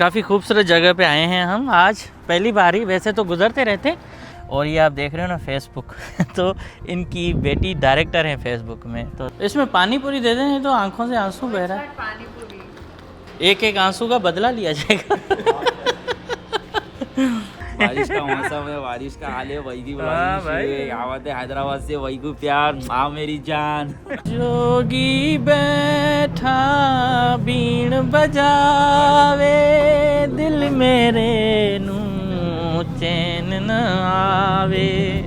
काफ़ी खूबसूरत जगह पे आए हैं हम आज पहली बार ही, वैसे तो गुजरते रहते। और ये आप देख रहे हो ना फेसबुक तो इनकी बेटी डायरेक्टर है फेसबुक में। तो इसमें पानी पूरी दे दें तो आंखों से आंसू बह रहा है, एक एक आंसू का बदला लिया जाएगा। बारिश का मौसम है, बारिश का हाल है। वही की आवत है हैदराबाद से, वही को प्यार आ मेरी जान। जोगी बैठा बीन बजावे, दिल मेरे नू चैन न आवे।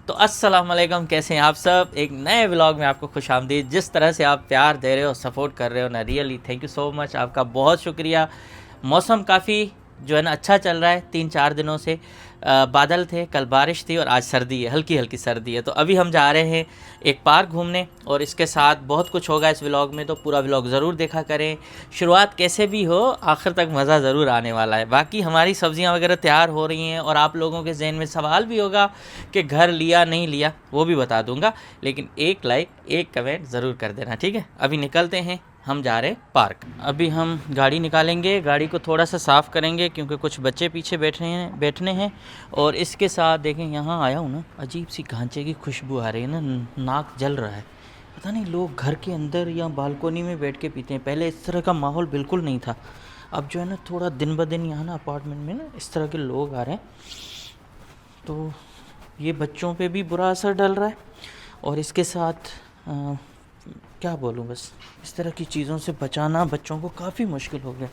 तो अस्सलाम वालेकुम, कैसे हैं आप सब। एक नए व्लॉग में आपको खुश आमदीद। जिस तरह से आप प्यार दे रहे हो, सपोर्ट कर रहे हो ना, really thank you so much, आपका बहुत शुक्रिया। मौसम काफ़ी जो है ना अच्छा चल रहा है। 3-4 दिनों से बादल थे, कल बारिश थी और आज सर्दी है, हल्की हल्की सर्दी है। तो अभी हम जा रहे हैं एक पार्क घूमने और इसके साथ बहुत कुछ होगा इस व्लॉग में, तो पूरा व्लॉग ज़रूर देखा करें। शुरुआत कैसे भी हो, आखिर तक मज़ा ज़रूर आने वाला है। बाकी हमारी सब्जियां वगैरह तैयार हो रही हैं और आप लोगों के जहन में सवाल भी होगा कि घर लिया नहीं लिया, वो भी बता दूंगा। लेकिन एक लाइक एक कमेंट ज़रूर कर देना, ठीक है। अभी निकलते हैं, हम जा रहे हैं पार्क। अभी हम गाड़ी निकालेंगे, गाड़ी को थोड़ा सा साफ़ करेंगे क्योंकि कुछ बच्चे पीछे बैठने हैं। और इसके साथ देखें, यहाँ आया हूँ ना, अजीब सी गांचे की खुशबू आ रही है ना, नाक जल रहा है। पता नहीं लोग घर के अंदर या बालकोनी में बैठ के पीते हैं, पहले इस तरह का माहौल बिल्कुल नहीं था। अब जो है ना थोड़ा दिन ब दिन यहाँ ना अपार्टमेंट में ना इस तरह के लोग आ रहे हैं, तो ये बच्चों पे भी बुरा असर डल रहा है। और इसके साथ क्या बोलूँ, बस इस तरह की चीज़ों से बचाना बच्चों को काफ़ी मुश्किल हो गया।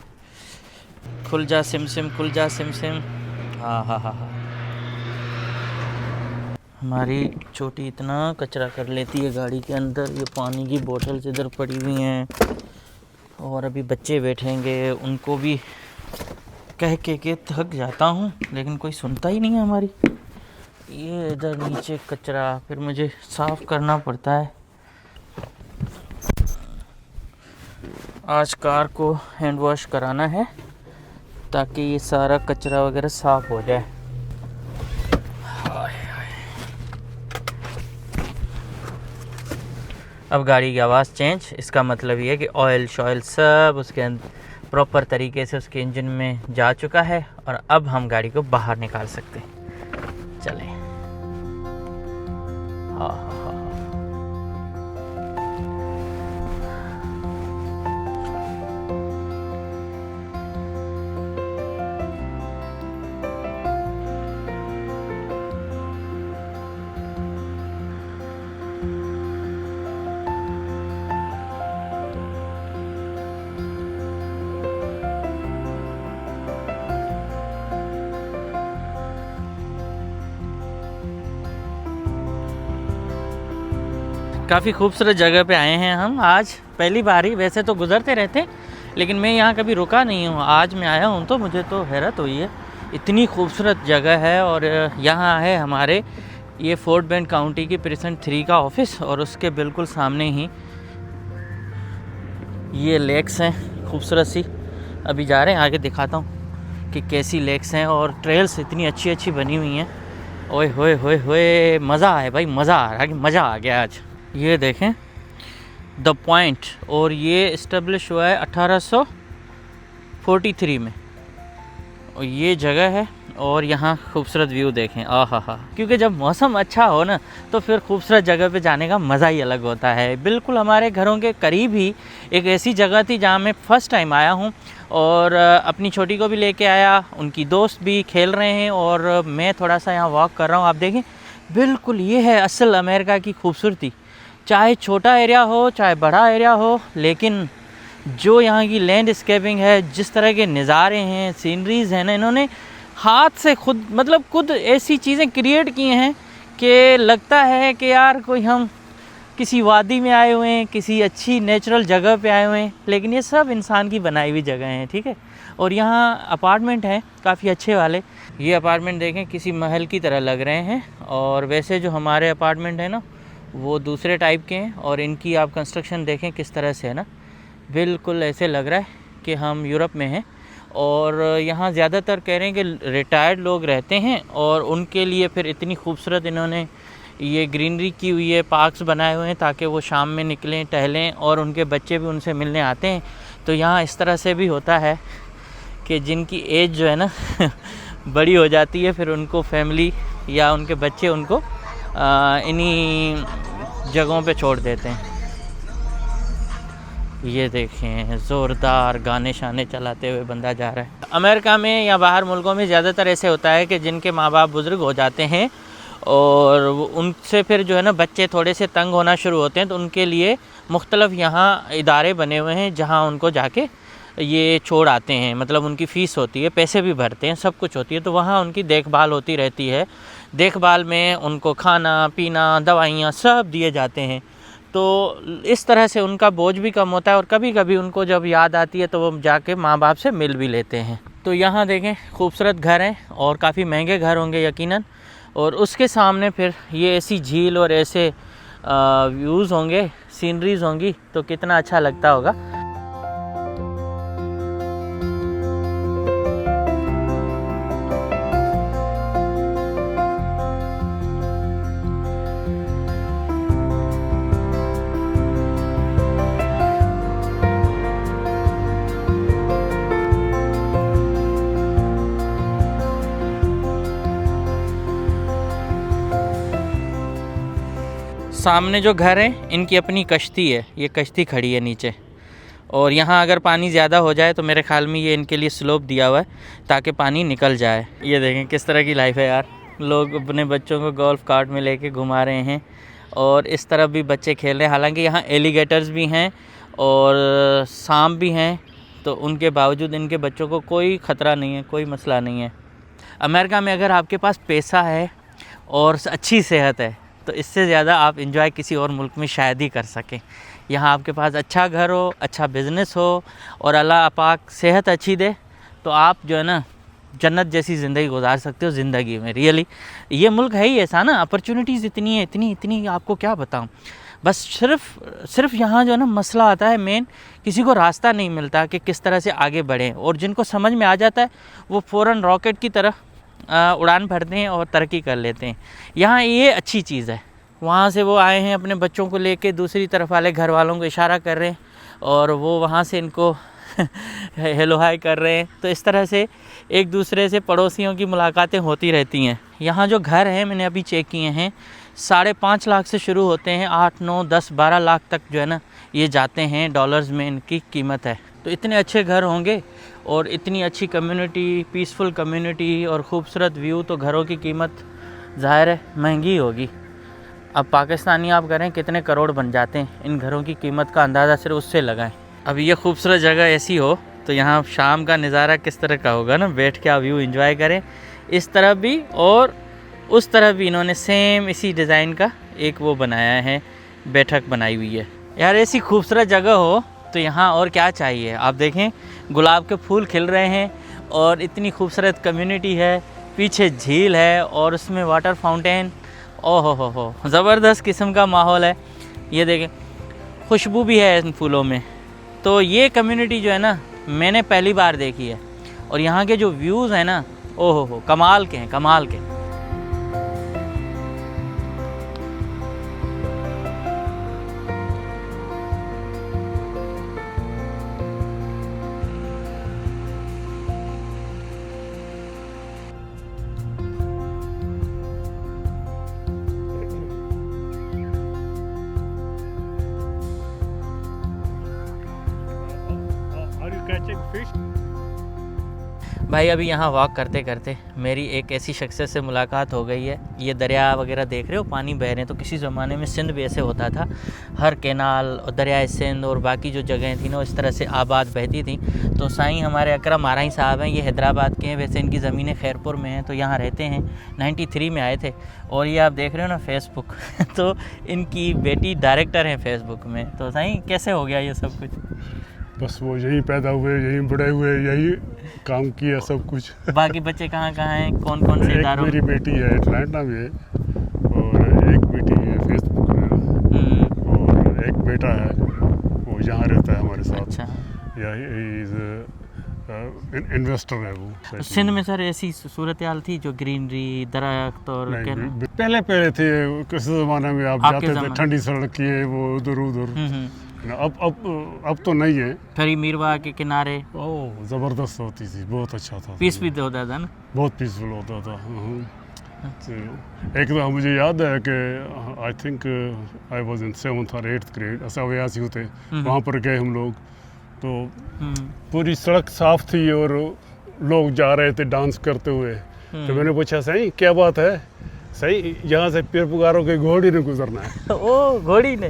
खुल जा सिम सिम, खुल जा सिम सिम। हाँ हाँ हाँ हाँ, हमारी छोटी इतना कचरा कर लेती है गाड़ी के अंदर। ये पानी की बोतल्स इधर पड़ी हुई हैं और अभी बच्चे बैठेंगे, उनको भी कह के थक जाता हूँ, लेकिन कोई सुनता ही नहीं है हमारी। ये इधर नीचे कचरा फिर मुझे साफ़ करना पड़ता है। आज कार को हैंड वॉश कराना है ताकि ये सारा कचरा वगैरह साफ़ हो जाए। अब गाड़ी की आवाज़ चेंज, इसका मतलब ये है कि ऑयल शॉयल सब उसके अंदर प्रॉपर तरीके से उसके इंजन में जा चुका है और अब हम गाड़ी को बाहर निकाल सकते हैं। चलें। हाँ हाँ हाँ, काफ़ी खूबसूरत जगह पे आए हैं हम आज पहली बार ही, वैसे तो गुजरते रहते लेकिन मैं यहाँ कभी रुका नहीं हूँ। आज मैं आया हूँ तो मुझे तो हैरत हुई है, इतनी खूबसूरत जगह है। और यहाँ है हमारे ये फोर्ट बेंड काउंटी की प्रीसिंक्ट 3 का ऑफिस और उसके बिल्कुल सामने ही ये लेक्स हैं खूबसूरत सी। अभी जा रहे हैं, आगे दिखाता हूँ कि कैसी लेक्स हैं और ट्रेल्स इतनी अच्छी अच्छी बनी हुई हैं। ओए होए होए होए, मज़ा आया भाई, मज़ा आ रहा है, मज़ा आ गया आज। ये देखें द पॉइंट, और ये इस्टेब्लिश हुआ है 1843 में और ये जगह है। और यहाँ खूबसूरत व्यू देखें, आहा हा। क्योंकि जब मौसम अच्छा हो ना तो फिर खूबसूरत जगह पे जाने का मज़ा ही अलग होता है। बिल्कुल हमारे घरों के करीब ही एक ऐसी जगह थी जहाँ मैं फ़र्स्ट टाइम आया हूँ और अपनी छोटी को भी लेके आया, उनकी दोस्त भी खेल रहे हैं और मैं थोड़ा सा यहाँ वॉक कर रहा हूँ। आप देखें, बिल्कुल ये है असल अमेरिका की खूबसूरती। चाहे छोटा एरिया हो चाहे बड़ा एरिया हो, लेकिन जो यहाँ की लैंडस्केपिंग है, जिस तरह के नज़ारे हैं, सीनरीज़ हैं ना, इन्होंने हाथ से खुद ऐसी चीज़ें क्रिएट की हैं कि लगता है कि यार कोई हम किसी वादी में आए हुए हैं, किसी अच्छी नेचुरल जगह पे आए हुए हैं। लेकिन ये सब इंसान की बनाई हुई जगह हैं, ठीक है। और यहाँ अपार्टमेंट हैं काफ़ी अच्छे वाले। ये अपार्टमेंट देखें किसी महल की तरह लग रहे हैं। और वैसे जो हमारे अपार्टमेंट है ना वो दूसरे टाइप के हैं और इनकी आप कंस्ट्रक्शन देखें किस तरह से है ना, बिल्कुल ऐसे लग रहा है कि हम यूरोप में हैं। और यहाँ ज़्यादातर कह रहे हैं कि रिटायर्ड लोग रहते हैं और उनके लिए फिर इतनी खूबसूरत इन्होंने ये ग्रीनरी की हुई है, पार्क्स बनाए हुए हैं ताकि वो शाम में निकलें, टहलें, और उनके बच्चे भी उनसे मिलने आते हैं। तो यहाँ इस तरह से भी होता है कि जिनकी एज जो है ना बड़ी हो जाती है, फिर उनको फैमिली या उनके बच्चे उनको इन्हीं जगहों पे छोड़ देते हैं। ये देखें, ज़ोरदार गाने शाने चलाते हुए बंदा जा रहा है। अमेरिका में या बाहर मुल्कों में ज़्यादातर ऐसे होता है कि जिनके माँ बाप बुज़ुर्ग हो जाते हैं और उनसे फिर जो है ना बच्चे थोड़े से तंग होना शुरू होते हैं, तो उनके लिए मुख्तलिफ़ यहाँ इदारे बने हुए हैं जहाँ उनको जाके ये छोड़ आते हैं। मतलब उनकी फ़ीस होती है, पैसे भी भरते हैं, सब कुछ होती है, तो वहाँ उनकी देखभाल होती रहती है। देखभाल में उनको खाना पीना, दवाइयाँ सब दिए जाते हैं। तो इस तरह से उनका बोझ भी कम होता है, और कभी कभी उनको जब याद आती है तो वो जाके माँ बाप से मिल भी लेते हैं। तो यहाँ देखें, खूबसूरत घर हैं और काफ़ी महंगे घर होंगे यकीनन, और उसके सामने फिर ये ऐसी झील और ऐसे व्यूज़ होंगे, सीनरीज़ होंगी, तो कितना अच्छा लगता होगा। सामने जो घर है इनकी अपनी कश्ती है, ये कश्ती खड़ी है नीचे, और यहाँ अगर पानी ज़्यादा हो जाए तो मेरे ख्याल में ये इनके लिए स्लोप दिया हुआ है ताकि पानी निकल जाए। ये देखें किस तरह की लाइफ है यार, लोग अपने बच्चों को गोल्फ कार्ट में लेके घुमा रहे हैं, और इस तरफ भी बच्चे खेल रहे हैं। हालांकि यहाँ एलिगेटर्स भी हैं और सांप भी हैं, तो उनके बावजूद इनके बच्चों को कोई ख़तरा नहीं है, कोई मसला नहीं है। अमेरिका में अगर आपके पास पैसा है और अच्छी सेहत है तो इससे ज़्यादा आप एंजॉय किसी और मुल्क में शायद ही कर सकें। यहाँ आपके पास अच्छा घर हो, अच्छा बिज़नेस हो, और अल्लाह पाक सेहत अच्छी दे, तो आप जो है ना जन्नत जैसी ज़िंदगी गुजार सकते हो ज़िंदगी में। रियली ये मुल्क है ही ऐसा ना, अपॉर्चुनिटीज़ इतनी है, इतनी आपको क्या बताऊँ। बस सिर्फ यहाँ जो है ना मसला आता है मेन, किसी को रास्ता नहीं मिलता कि किस तरह से आगे बढ़ें, और जिनको समझ में आ जाता है वो फ़ौरन रॉकेट की तरह उड़ान भरते हैं और तरक्की कर लेते हैं। यहाँ ये अच्छी चीज़ है। वहाँ से वो आए हैं अपने बच्चों को लेके, दूसरी तरफ वाले घर वालों को इशारा कर रहे हैं और वो वहाँ से इनको हेलो हाय कर रहे हैं। तो इस तरह से एक दूसरे से पड़ोसियों की मुलाकातें होती रहती हैं। यहाँ जो घर हैं मैंने अभी चेक किए हैं, 5.5 लाख से शुरू होते हैं, 8, 9, 10, 12 लाख तक जो है ना ये जाते हैं, डॉलर्स में इनकी कीमत है। तो इतने अच्छे घर होंगे और इतनी अच्छी कम्युनिटी, पीसफुल कम्युनिटी और ख़ूबसूरत व्यू, तो घरों की कीमत ज़ाहिर है महंगी होगी। अब पाकिस्तानी आप करें कितने करोड़ बन जाते हैं, इन घरों की कीमत का अंदाज़ा सिर्फ उससे लगाएं। अब ये खूबसूरत जगह ऐसी हो तो यहाँ शाम का नज़ारा किस तरह का होगा ना, बैठ के आप व्यू एंजॉय करें। इस तरफ भी और उस तरफ भी इन्होंने सेम इसी डिज़ाइन का एक वो बनाया है, बैठक बनाई हुई है। यार ऐसी खूबसूरत जगह हो तो यहाँ और क्या चाहिए। आप देखें गुलाब के फूल खिल रहे हैं और इतनी खूबसूरत कम्युनिटी है, पीछे झील है और उसमें वाटर फाउंटेन, ओहो हो ज़बरदस्त किस्म का माहौल है। ये देखें खुशबू भी है इन फूलों में। तो ये कम्युनिटी जो है ना मैंने पहली बार देखी है, और यहाँ के जो व्यूज़ हैं ना, ओहो हो कमाल के हैं, कमाल के। भाई अभी यहाँ वॉक करते करते मेरी एक ऐसी शख्सियत से मुलाकात हो गई है। ये दरिया वगैरह देख रहे हो, पानी बह रहे हैं, तो किसी ज़माने में सिंध भी ऐसे होता था। हर कैनाल और दरियाए सिंध और बाकी जो जगहें थी ना इस तरह से आबाद बहती थी। तो साईं हमारे अकरम आरई साहब हैं, ये हैदराबाद के हैं, वैसे इनकी ज़मीनें खैरपुर में हैं, तो यहाँ रहते हैं। 93 में आए थे। और ये आप देख रहे हो ना फेसबुक तो इनकी बेटी डायरेक्टर हैं फेसबुक में। तो साईं कैसे हो गया ये सब कुछ? बस वो यहीं पैदा हुए, यहीं बड़े हुए, यही काम किया सब कुछ। बाकी बच्चे कहाँ हैं, कौन कौन से इदारों? मेरी बेटी है अटलांटा में, और एक बेटी है फेसबुक में, और एक बेटा है वो यहाँ रहता है हमारे साथ। अच्छा। इज़ इन्वेस्टर है वो। सिंध में सर ऐसी सूरत हाल थी जो ग्रीनरी, दरख्त और नहीं, पहले थे किस ज़माने में आप आपके जाते थे, ज़माने। ठंडी सड़क की है वो उधर हम्म। अब तो नहीं है। खरी मीरवा के किनारे ओह ज़बरदस्त होती थी, बहुत अच्छा था, पीस भी होता था ना। बहुत पीसफुल होता था। तो एक तो मुझे याद है कि I think I was in 7th और 8th ग्रेड, ऐसा अवयासी होते वहाँ पर गए हम लोग, तो पूरी सड़क साफ थी और लोग जा रहे थे डांस करते हुए। तो मैंने पूछा, सही क्या बात है, सही यहाँ से पीर पुकारों के घोड़ी ने गुजरना है। ओ घोड़ी ने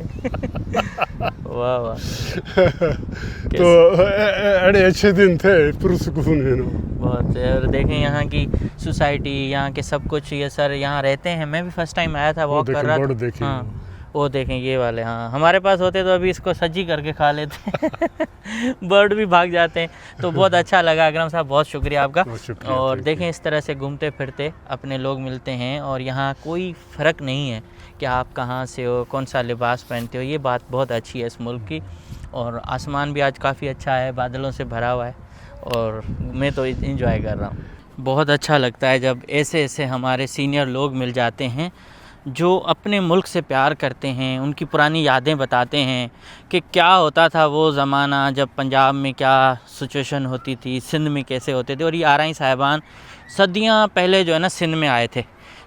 वाह वाह। तो अरे अच्छे दिन थे, पुरसुकून है ना। बहुत। और देखें यहाँ की सोसाइटी, यहाँ के सब कुछ, ये सर यहाँ रहते हैं। मैं भी फर्स्ट टाइम आया था, वॉक कर रहा बर्ड था। देखे। हाँ वो देखें ये वाले, हाँ हमारे पास होते तो अभी इसको सज्जी करके खा लेते बर्ड भी भाग जाते हैं। तो बहुत अच्छा लगा अकरम साहब, बहुत शुक्रिया आपका। बहुत शुक्रिया, और thank देखें इस तरह से घूमते फिरते अपने लोग मिलते हैं, और यहाँ कोई फ़र्क नहीं है कि आप कहाँ से हो, कौन सा लिबास पहनते हो। ये बात बहुत अच्छी है इस मुल्क की। और आसमान भी आज काफ़ी अच्छा है, बादलों से भरा हुआ है, और मैं तो इंजॉय कर रहा हूँ। बहुत अच्छा लगता है जब ऐसे ऐसे हमारे सीनियर लोग मिल जाते हैं जो अपने मुल्क से प्यार करते हैं, उनकी पुरानी यादें बताते हैं कि क्या होता था वो ज़माना, जब पंजाब में क्या सिचुएशन होती थी, सिंध में कैसे होते थे। और ये आरई साहिबान सदियां पहले जो है ना सिंध में आए थे,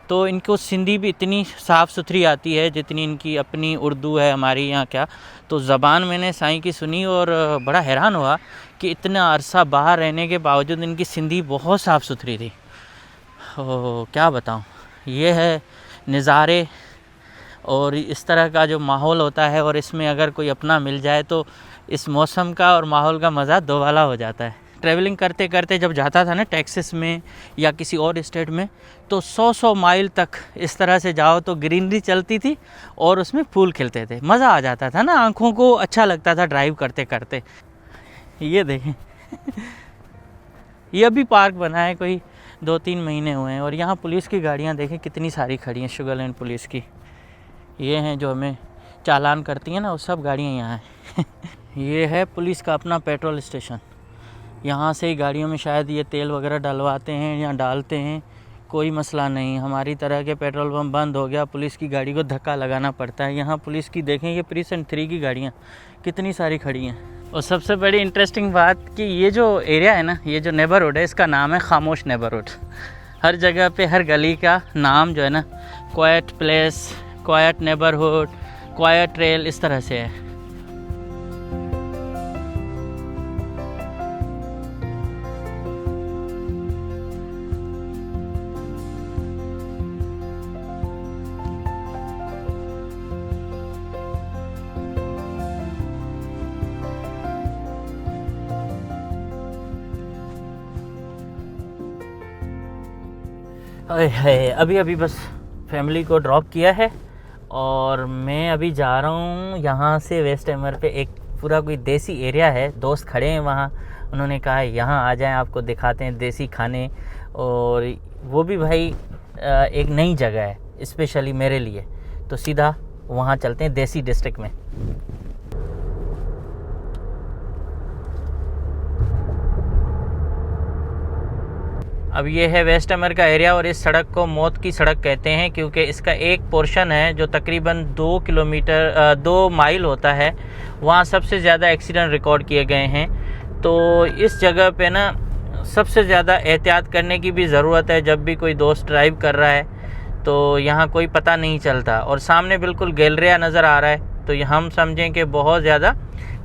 तो इनको सिंधी भी इतनी साफ़ सुथरी आती है जितनी इनकी अपनी उर्दू है हमारी यहाँ। क्या तो ज़बान मैंने साईं की सुनी और बड़ा हैरान हुआ कि इतना अरसा बाहर रहने के बावजूद इनकी सिंधी बहुत साफ़ सुथरी थी। क्या बताऊँ, ये है नज़ारे और इस तरह का जो माहौल होता है, और इसमें अगर कोई अपना मिल जाए तो इस मौसम का और माहौल का मज़ा दोबाला हो जाता है। ट्रैवलिंग करते करते जब जाता था ना टेक्सास में या किसी और स्टेट में, तो 100 माइल तक इस तरह से जाओ तो ग्रीनरी चलती थी और उसमें फूल खिलते थे, मज़ा आ जाता था ना, आँखों को अच्छा लगता था ड्राइव करते करते। ये देखें ये अभी पार्क बना है, कोई 2-3 महीने हुए हैं, और यहाँ पुलिस की गाड़ियाँ देखें कितनी सारी खड़ी हैं, शुगरलैंड पुलिस की। ये हैं जो हमें चालान करती हैं ना, वो सब गाड़ियाँ यहाँ हैं ये है पुलिस का अपना पेट्रोल स्टेशन। यहाँ से ही गाड़ियों में शायद ये तेल वगैरह डलवाते हैं या डालते हैं, कोई मसला नहीं। हमारी तरह के पेट्रोल पंप बंद हो गया, पुलिस की गाड़ी को धक्का लगाना पड़ता है। यहाँ पुलिस की देखें, ये प्रीसेंट 3 की गाड़ियाँ कितनी सारी खड़ी हैं। और सबसे बड़ी इंटरेस्टिंग बात कि ये जो एरिया है ना, ये जो नेबरहुड है, इसका नाम है खामोश नेबरहुड। हर जगह पे हर गली का नाम जो है ना, quite place, quite neighbourhood, quite trail, इस तरह से है। अभी अभी बस फैमिली को ड्रॉप किया है और मैं अभी जा रहा हूँ यहाँ से वेस्ट हैमर पे। एक पूरा कोई देसी एरिया है, दोस्त खड़े हैं वहाँ, उन्होंने कहा यहाँ आ जाएं, आपको दिखाते हैं देसी खाने। और वो भी भाई एक नई जगह है स्पेशली मेरे लिए, तो सीधा वहाँ चलते हैं देसी डिस्ट्रिक्ट में। अब ये है वेस्ट हैमर का एरिया, और इस सड़क को मौत की सड़क कहते हैं क्योंकि इसका एक पोर्शन है जो तकरीबन 2 माइल होता है, वहाँ सबसे ज़्यादा एक्सीडेंट रिकॉर्ड किए गए हैं। तो इस जगह पे ना सबसे ज़्यादा एहतियात करने की भी ज़रूरत है। जब भी कोई दोस्त ड्राइव कर रहा है तो यहाँ कोई पता नहीं चलता। और सामने बिल्कुल गैलरिया नज़र आ रहा है, तो हम समझें कि बहुत ज़्यादा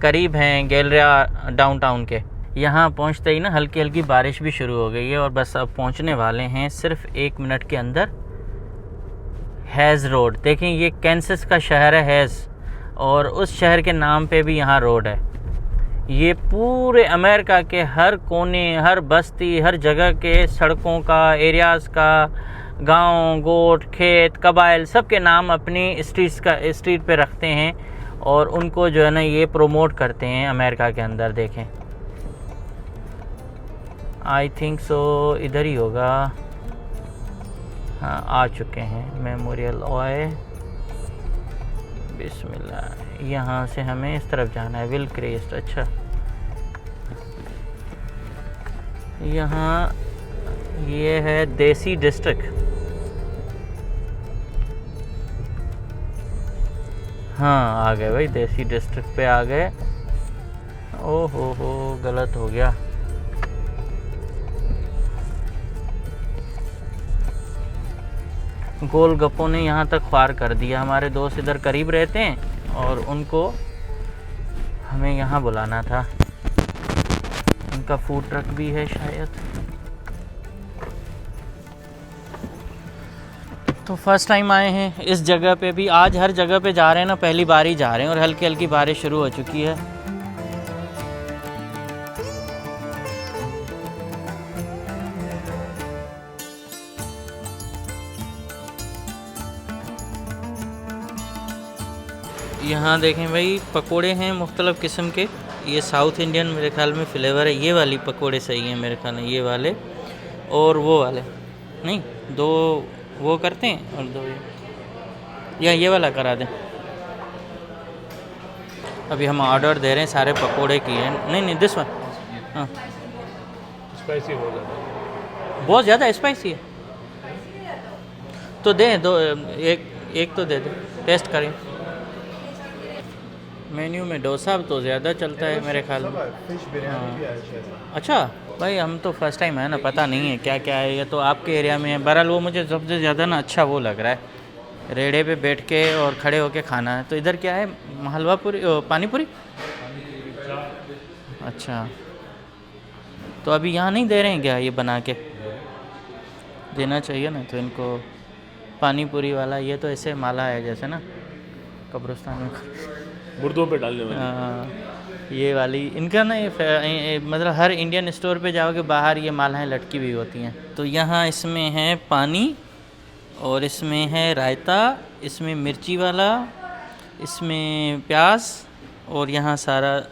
करीब हैं गैलरिया डाउनटाउन के। यहाँ पहुँचते ही ना हल्की हल्की बारिश भी शुरू हो गई है, और बस अब पहुँचने वाले हैं सिर्फ 1 मिनट के अंदर हैज़ रोड। देखें ये कैंसस का शहर है हैज़, और उस शहर के नाम पे भी यहाँ रोड है। ये पूरे अमेरिका के हर कोने, हर बस्ती, हर जगह के सड़कों का, एरियाज़ का, गांव, गोट, खेत, कबाइल, सब के नाम अपनी स्ट्रीट पे रखते हैं और उनको जो है ना ये प्रमोट करते हैं अमेरिका के अंदर। देखें आई थिंक सो इधर ही होगा, हाँ आ चुके हैं मेमोरियल ऑय। बिस्मिल्लाह, यहाँ से हमें इस तरफ जाना है, विल क्रेस्ट। अच्छा यहाँ ये है देसी डिस्ट्रिक्ट। हाँ आ गए भाई, देसी डिस्ट्रिक्ट पे आ गए। ओ हो गलत हो गया। गोलगप्पों ने यहाँ तक ख्वार कर दिया। हमारे दोस्त इधर करीब रहते हैं और उनको हमें यहाँ बुलाना था। उनका फूड ट्रक भी है शायद। तो फर्स्ट टाइम आए हैं इस जगह पे भी। आज हर जगह पे जा रहे हैं ना, पहली बार ही जा रहे हैं और हल्की हल्की बारिश शुरू हो चुकी है। यहाँ देखें भाई, पकोड़े हैं मुख्तलिफ़ किस्म के। ये साउथ इंडियन मेरे ख्याल में फ्लेवर है। ये वाली पकोड़े सही हैं मेरे ख्याल में, ये वाले और वो वाले नहीं, दो वो करते हैं और दो या ये वाला करा दें। अभी हम ऑर्डर दे रहे हैं, सारे पकोड़े की हैं। नहीं दिस वन। हाँ स्पाइसी बहुत ज़्यादा स्पाइसी है तो दें दो, एक तो दे दें, टेस्ट करें। मेन्यू में डोसा तो ज़्यादा चलता है मेरे ख्याल में। हाँ। अच्छा भाई, हम तो फर्स्ट टाइम है ना, पता नहीं है क्या क्या है। ये तो आपके एरिया में है। बहरहाल वो मुझे सबसे ज़्यादा ना अच्छा वो लग रहा है, रेड़े पे बैठ के और खड़े होके खाना है। तो इधर क्या है, हलवा पूरी, पानी पूरी। अच्छा, तो अभी यहाँ नहीं दे रहे हैं क्या? ये बना के देना चाहिए ना तो इनको, पानी पूरी वाला। ये तो ऐसे माला है जैसे ना कब्रिस्तान में मुर्दों पे डालने वाली। ये वाली इनका ना, ये मतलब हर इंडियन स्टोर पे जाओगे बाहर ये मालाएं लटकी हुई होती हैं। तो यहाँ इसमें है पानी और इसमें है रायता, इसमें मिर्ची वाला, इसमें प्याज और यहाँ सारा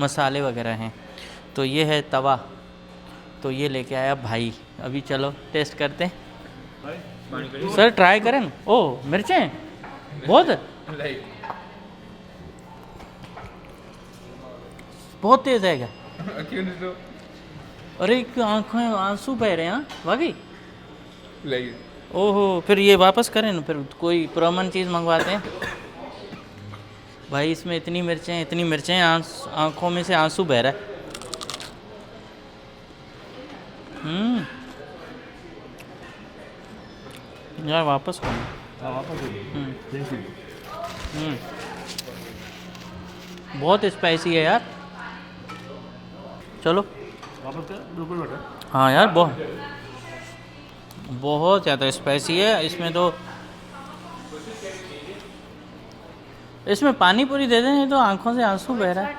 मसाले वगैरह हैं। तो ये है तवा, तो ये लेके आया भाई। अभी चलो टेस्ट करते हैं। सर ट्राई करें ना। ओह मिर्चें बहुत बहुत तेज है क्या? अरे आंखों में आंसू बह रहे हैं वाकई। ओहो, फिर ये वापस करें ना, फिर कोई प्रॉमन चीज़ मंगवाते हैं। भाई इसमें इतनी मिर्चें आंखों में से आंसू बह रहा है। यार वापस करो। बहुत स्पाइसी है यार। चलो हाँ यार, बहुत ज़्यादा स्पाइसी है। इसमें तो इसमें पानी पूरी दे दें तो आंखों से आंसू बह रहा है।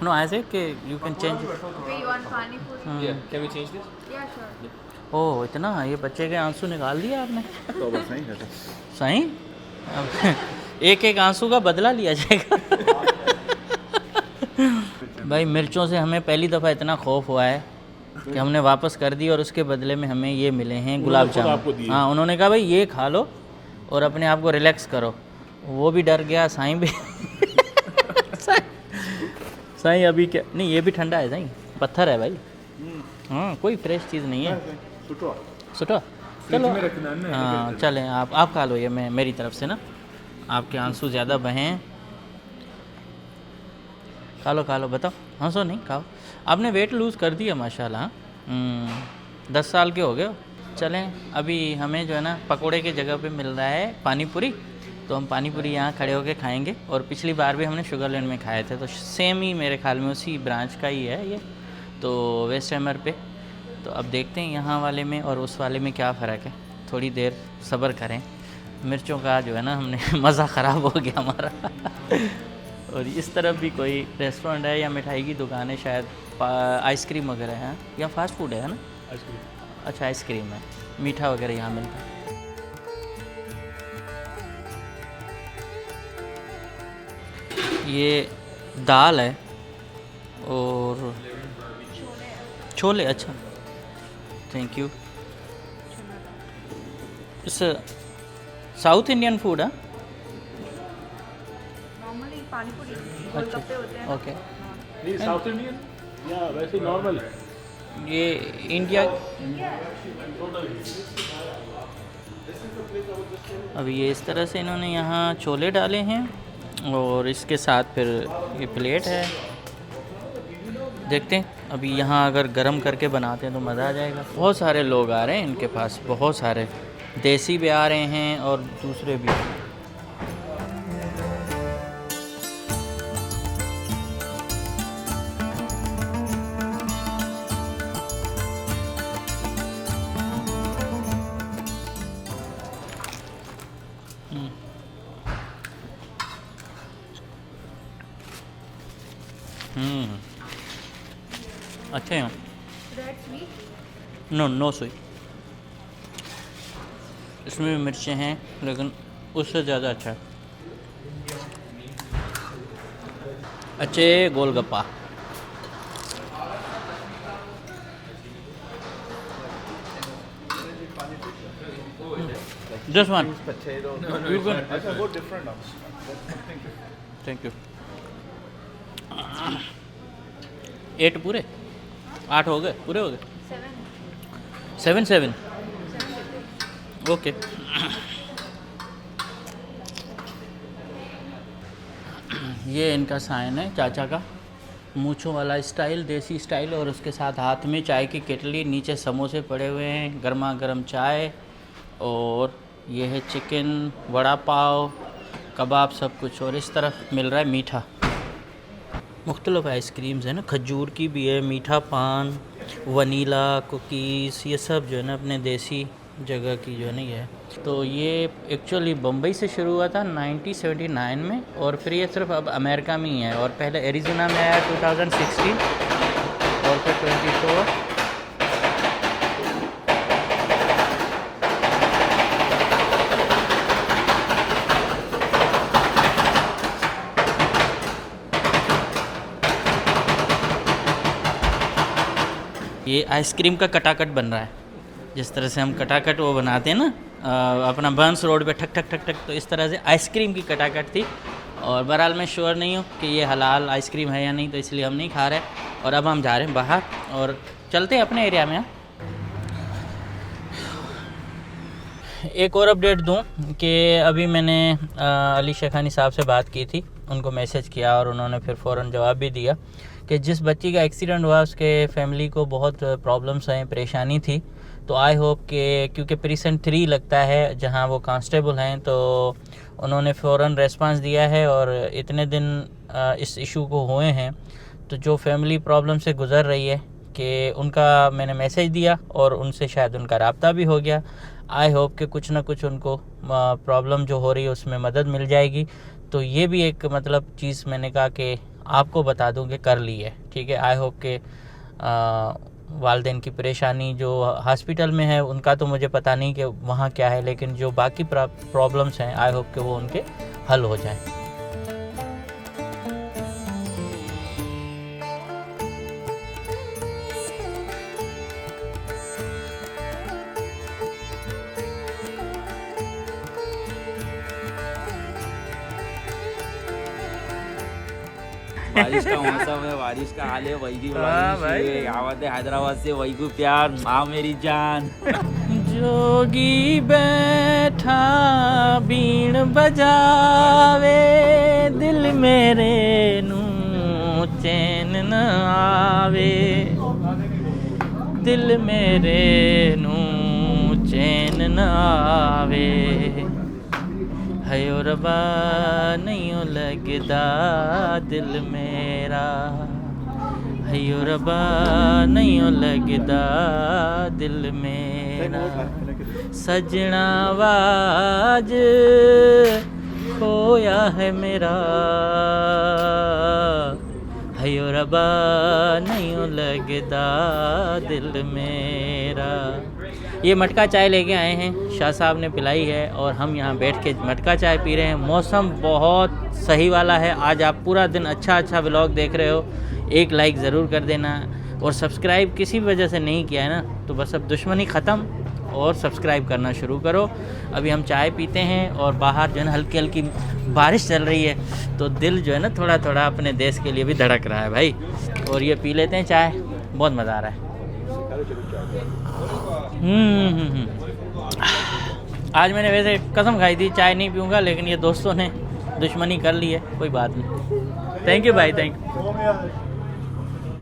नो ऐसे कि यू कैन चेंज। ओह इतना, ये बच्चे के आंसू निकाल दिया आपने। सही एक एक आंसू का बदला लिया जाएगा। भाई मिर्चों से हमें पहली दफ़ा इतना खौफ हुआ है कि हमने वापस कर दी और उसके बदले में हमें ये मिले हैं गुलाब जामुन। हाँ उन्होंने कहा भाई ये खा लो और अपने आप को रिलैक्स करो। वो भी डर गया, साईं भी। साईं अभी क्या नहीं, ये भी ठंडा है साईं, पत्थर है भाई। हाँ कोई फ्रेश चीज़ नहीं है। सुटो चलो हाँ चलें, आप खा लो ये, मैं मेरी तरफ से ना, आपके आंसू ज़्यादा बहे हैं। खा लो बताओ, हंसो नहीं, खाओ। आपने वेट लूज़ कर दिया माशाल्लाह। 10 साल के हो गए हो। चलें अभी हमें जो है ना पकोड़े की जगह पे मिल रहा है पानी पूरी, तो हम पानी पूरी यहाँ खड़े होके खाएंगे। और पिछली बार भी हमने शुगरलैंड में खाए थे, तो सेम ही मेरे ख्याल में उसी ब्रांच का ही है ये, तो वेस्ट हैमर पे। तो अब देखते हैं यहाँ वाले में और उस वाले में क्या फ़र्क है। थोड़ी देर सब्र करें। मिर्चों का जो है ना हमने मज़ा ख़राब हो गया हमारा। और इस तरफ भी कोई रेस्टोरेंट है या मिठाई की दुकान है शायद, आइसक्रीम वगैरह है या फास्ट फूड है ना? आइसक्रीम। अच्छा आइसक्रीम है, मीठा वगैरह यहाँ मिलता है। ये दाल है और छोले। अच्छा थैंक यू। इस साउथ इंडियन फूड है। पानी पूरी गोलगप्पे होते हैं। ओके नहीं साउथ इंडियन या वैसे नॉर्मल है। ये इंडिया अब ये इस तरह से इन्होंने यहाँ छोले डाले हैं और इसके साथ फिर ये प्लेट है। देखते हैं अभी यहाँ अगर गरम करके बनाते हैं तो मज़ा आ जाएगा। बहुत सारे लोग आ रहे हैं इनके पास, बहुत सारे देसी भी आ रहे हैं और दूसरे भी। अच्छे हैं। नो स्वीट, इसमें भी मिर्चें हैं लेकिन उससे ज़्यादा अच्छा है। अच्छे golgappa. Just one. Potato. You can. I can go different now. Thank you. 8 पूरे, 8 हो गए, पूरे हो गए। 7 ओके। ये इनका साइन है चाचा का, मूँछों वाला स्टाइल, देसी स्टाइल, और उसके साथ हाथ में चाय की केटली, नीचे समोसे पड़े हुए हैं, गर्मा गर्म चाय, और ये है चिकन, वड़ा पाव, कबाब, सब कुछ। और इस तरफ मिल रहा है मीठा, मुख्तलिफ आइसक्रीम्स है ना, खजूर की भी है, मीठा पान, वनीला, कुकीज़, ये सब जो है ना अपने देसी जगह की जो है ना ये है। तो ये एक्चुअली बम्बई से शुरू हुआ था 1979 में, और फिर ये सिर्फ अब अमेरिका में ही है, और पहले एरिज़ोना में आया 2016 और फिर 24। ये आइसक्रीम का कटाकट बन रहा है, जिस तरह से हम कटाकट वो बनाते हैं ना अपना बंस रोड पे ठक ठक ठक ठक, तो इस तरह से आइसक्रीम की कटाकट थी। और बहरहाल मैं श्योर नहीं हूँ कि ये हलाल आइसक्रीम है या नहीं, तो इसलिए हम नहीं खा रहे। और अब हम जा रहे हैं बाहर और चलते हैं अपने एरिया में। एक और अपडेट दूं कि अभी मैंने अली शेखानी साहब से बात की थी, उनको मैसेज किया और उन्होंने फिर फ़ौरन जवाब भी दिया कि जिस बच्ची का एक्सीडेंट हुआ उसके फैमिली को बहुत प्रॉब्लम्स हैं, परेशानी थी। तो आई होप कि क्योंकि प्रीसेंट 3 लगता है जहां वो कांस्टेबल हैं, तो उन्होंने फ़ौरन रेस्पॉन्स दिया है और इतने दिन इस इशू को हुए हैं, तो जो फैमिली प्रॉब्लम से गुज़र रही है कि उनका मैंने मैसेज दिया और उनसे शायद उनका राब्ता भी हो गया। आई होप कि कुछ ना कुछ उनको प्रॉब्लम जो हो रही है उसमें मदद मिल जाएगी। तो ये भी एक मतलब चीज़ मैंने कहा कि आपको बता दूं कि कर ली है, ठीक है। आई होप कि वालिदैन की परेशानी जो हॉस्पिटल में है उनका तो मुझे पता नहीं कि वहाँ क्या है, लेकिन जो बाकी प्रॉब्लम्स हैं आई होप कि वो उनके हल हो जाएं। बारिश का मौसम है, बारिश का हाल है, वही की आवत है हैदराबाद से, वही को प्यार, माँ मेरी जान। जोगी बैठा बीन बजावे, दिल मेरे नू चैन न आवे, दिल मेरे नू चैन न आवे, हयो रबा नहीं लगदा दिल मेरा, हयो रबा नहीं लगदा दिल मेरा, सजना वाज खोया है मेरा, हयो रबा नहीं लगदा दिल मेरा। ये मटका चाय लेके आए हैं, शाह साहब ने पिलाई है और हम यहाँ बैठ के मटका चाय पी रहे हैं। मौसम बहुत सही वाला है, आज आप पूरा दिन अच्छा व्लॉग देख रहे हो। एक लाइक ज़रूर कर देना, और सब्सक्राइब किसी वजह से नहीं किया है ना, तो बस अब दुश्मनी ख़त्म और सब्सक्राइब करना शुरू करो। अभी हम चाय पीते हैं और बाहर जो है ना हल्की हल्की बारिश चल रही है, तो दिल जो है ना थोड़ा थोड़ा अपने देश के लिए भी धड़क रहा है भाई। और ये पी लेते हैं चाय, बहुत मज़ा आ रहा है। आज मैंने वैसे कसम खाई थी चाय नहीं पीऊँगा, लेकिन ये दोस्तों ने दुश्मनी कर ली है, कोई बात नहीं। थैंक यू भाई, थैंक यू।